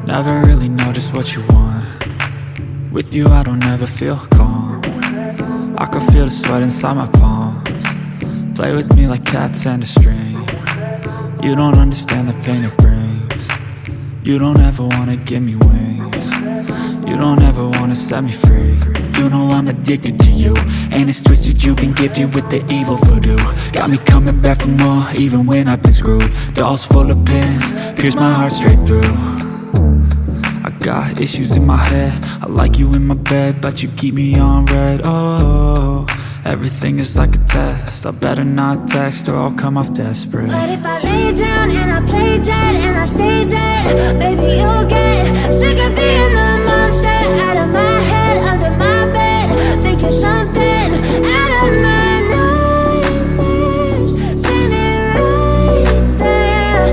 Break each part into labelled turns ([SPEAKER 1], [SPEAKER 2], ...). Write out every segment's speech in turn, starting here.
[SPEAKER 1] Never really know just what you want. With you I don't ever feel calm. I can feel the sweat inside my palms. Play with me like cats and a string. You don't understand the pain it brings. You don't ever wanna give me wings. You don't ever wanna set me free. You know I'm addicted to you, and it's twisted, you've been gifted with the evil voodoo. Got me coming back for more, even when I've been screwed. Dolls full of pins, pierce my heart straight through. I got issues in my head, I like you in my bed, but you keep me on red. Oh, everything is like a test, I better not text or I'll come off desperate.
[SPEAKER 2] But if I lay down and I play dead and I stay dead, baby you'll get sick of being the monster out of my head, under my bed, thinking something out of my nightmares, standing right there.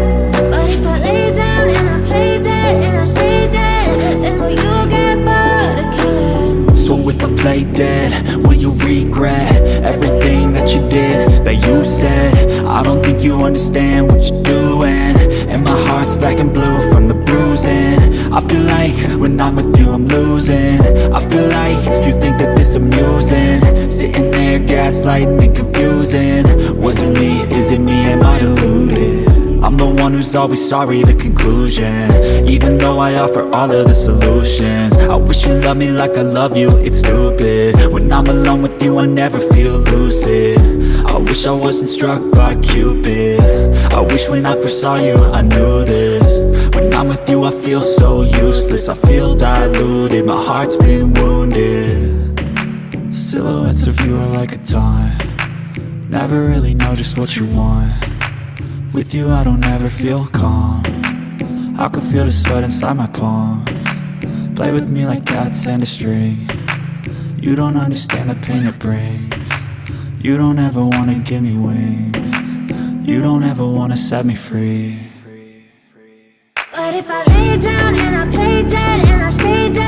[SPEAKER 2] But if I lay down and I play dead and I stay dead, then will you get bored of killing?
[SPEAKER 1] So if I play dead, will you regret everything that you did, that you said? I don't think you understand what you're doing, and my heart's black and blue from the bruising. I feel like when I'm with you I'm losing. I feel like you think that this amusing, sitting there gaslighting and confusing. Was it me? Is it me? Am I deluded? I'm the one who's always sorry, the conclusion, even though I offer all of the solutions. I wish you loved me like I love you, it's stupid. When I'm alone with you I never feel lucid. I wish I wasn't struck by Cupid. I wish when I first saw you I knew this. When I'm with you I feel so useless, I feel diluted, my heart's been wounded. Silhouettes of you are like a taunt. Never really know just what you want. With you I don't ever feel calm. I can feel the sweat inside my palms. Play with me like cats and a string. You don't understand the pain it brings. You don't ever wanna give me wings. You don't ever wanna set me free.
[SPEAKER 2] But if I lay down and I play dead and I stay dead,